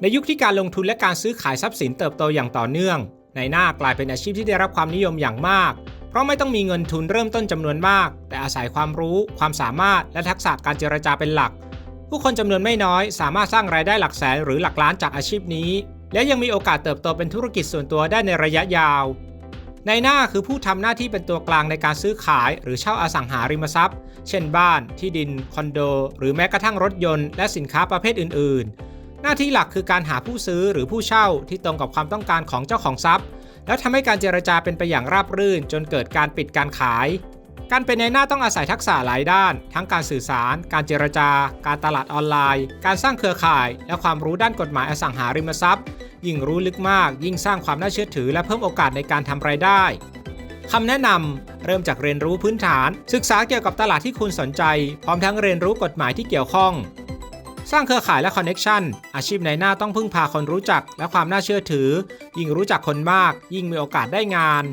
ในยุคที่การลงทุนและการซื้อขายทรัพย์สินเติบโตอย่างต่อเนื่องนายหน้ากลายเป็นอาชีพที่ได้รับความนิยมอย่างมากเพราะไม่ต้องมีเงินทุนเริ่มต้นจำนวนมากแต่อาศัยความรู้ความสามารถและทักษะการเจรจาเป็นหลักผู้คนจำนวนไม่น้อยสามารถสร้างรายได้หลักแสนหรือหลักล้านจากอาชีพนี้และยังมีโอกาสเติบโตเป็นธุรกิจส่วนตัวได้ในระยะยาวนายหน้าคือผู้ทำหน้าที่เป็นตัวกลางในการซื้อขายหรือเช่าอสังหาริมทรัพย์เช่นบ้านที่ดินคอนโดหรือแม้กระทั่งรถยนต์และสินค้าประเภทอื่นๆหน้าที่หลักคือการหาผู้ซื้อหรือผู้เช่าที่ตรงกับความต้องการของเจ้าของทรัพย์แล้วทำให้การเจรจาเป็นไปอย่างราบรื่นจนเกิดการปิดการขายการเป็นนายหน้าต้องอาศัยทักษะหลายด้านทั้งการสื่อสารการเจรจาการตลาดออนไลน์การสร้างเครือข่ายและความรู้ด้านกฎหมายอสังหาริมทรัพย์ยิ่งรู้ลึกมากยิ่งสร้างความน่าเชื่อถือและเพิ่มโอกาสในการทำรายได้คำแนะนำเริ่มจากเรียนรู้พื้นฐานศึกษาเกี่ยวกับตลาดที่คุณสนใจพร้อมทั้งเรียนรู้กฎหมายที่เกี่ยวข้องสร้างเครือข่ายและคอนเนคชั่นอาชีพนายหน้าต้องพึ่งพาคนรู้จักและความน่าเชื่อถือยิ่งรู้จักคนมากยิ่งมีโอกาสได้งาน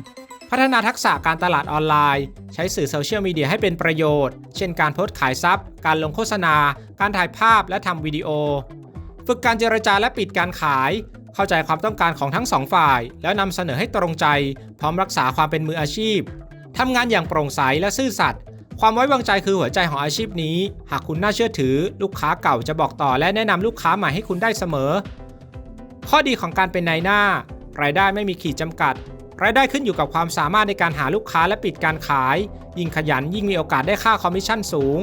พัฒนาทักษะการตลาดออนไลน์ใช้สื่อโซเชียลมีเดียให้เป็นประโยชน์เช่นการโพสต์ขายทรัพย์การลงโฆษณาการถ่ายภาพและทำวิดีโอฝึกการเจรจาและปิดการขายเข้าใจความต้องการของทั้งสองฝ่ายแล้วนำเสนอให้ตรงใจพร้อมรักษาความเป็นมืออาชีพทำงานอย่างโปร่งใสและซื่อสัตย์ความไว้วางใจคือหัวใจของอาชีพนี้หากคุณน่าเชื่อถือลูกค้าเก่าจะบอกต่อและแนะนำลูกค้าใหม่ให้คุณได้เสมอข้อดีของการเป็นนายหน้ารายได้ไม่มีขีดจำกัดรายได้ขึ้นอยู่กับความสามารถในการหาลูกค้าและปิดการขายยิ่งขยันยิ่งมีโอกาสได้ค่าคอมมิชชั่นสูง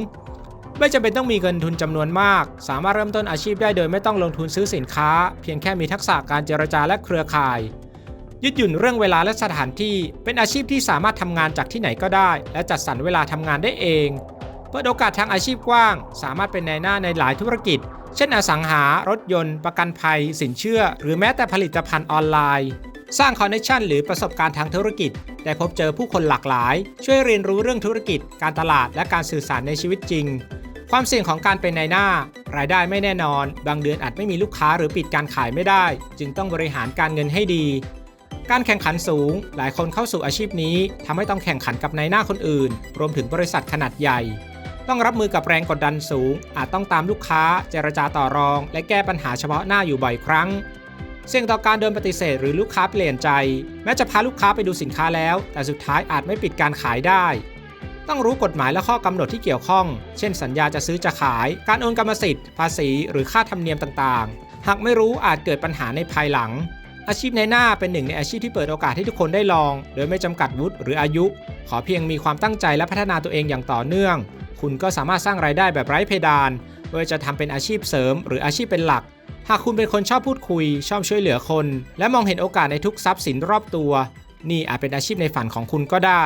ไม่จำเป็นต้องมีเงินทุนจำนวนมากสามารถเริ่มต้นอาชีพได้โดยไม่ต้องลงทุนซื้อสินค้าเพียงแค่มีทักษะการเจรจาและเครือข่ายยืดหยุ่นเรื่องเวลาและสถานที่เป็นอาชีพที่สามารถทำงานจากที่ไหนก็ได้และจัดสรรเวลาทำงานได้เองเปิดโอกาสทางอาชีพกว้างสามารถเป็นนายหน้าในหลายธุรกิจเช่นอสังหารถยนต์ประกันภัยสินเชื่อหรือแม้แต่ผลิตภัณฑ์ออนไลน์สร้างคอนเนคชั่นหรือประสบการณ์ทางธุรกิจได้พบเจอผู้คนหลากหลายช่วยเรียนรู้เรื่องธุรกิจการตลาดและการสื่อสารในชีวิตจริงความเสี่ยงของการเป็นนายหน้ารายได้ไม่แน่นอนบางเดือนอาจไม่มีลูกค้าหรือปิดการขายไม่ได้จึงต้องบริหารการเงินให้ดีการแข่งขันสูงหลายคนเข้าสู่อาชีพนี้ทำให้ต้องแข่งขันกับนายหน้าคนอื่นรวมถึงบริษัทขนาดใหญ่ต้องรับมือกับแรงกดดันสูงอาจต้องตามลูกค้าเจรจาต่อรองและแก้ปัญหาเฉพาะหน้าอยู่บ่อยครั้งเสี่ยงต่อการโดนปฏิเสธหรือลูกค้าเปลี่ยนใจแม้จะพาลูกค้าไปดูสินค้าแล้วแต่สุดท้ายอาจไม่ปิดการขายได้ต้องรู้กฎหมายและข้อกำหนดที่เกี่ยวข้องเช่นสัญญาจะซื้อจะขายการโอนกรรมสิทธิ์ภาษีหรือค่าธรรมเนียมต่างๆหากไม่รู้อาจเกิดปัญหาในภายหลังอาชีพนายหน้าเป็นหนึ่งในอาชีพที่เปิดโอกาสให้ทุกคนได้ลองโดยไม่จำกัดวุฒิหรืออายุขอเพียงมีความตั้งใจและพัฒนาตัวเองอย่างต่อเนื่องคุณก็สามารถสร้างรายได้แบบไร้เพดานไม่ว่าจะทำเป็นอาชีพเสริมหรืออาชีพเป็นหลักหากคุณเป็นคนชอบพูดคุยชอบช่วยเหลือคนและมองเห็นโอกาสในทุกทรัพย์สินรอบตัวนี่อาจเป็นอาชีพในฝันของคุณก็ได้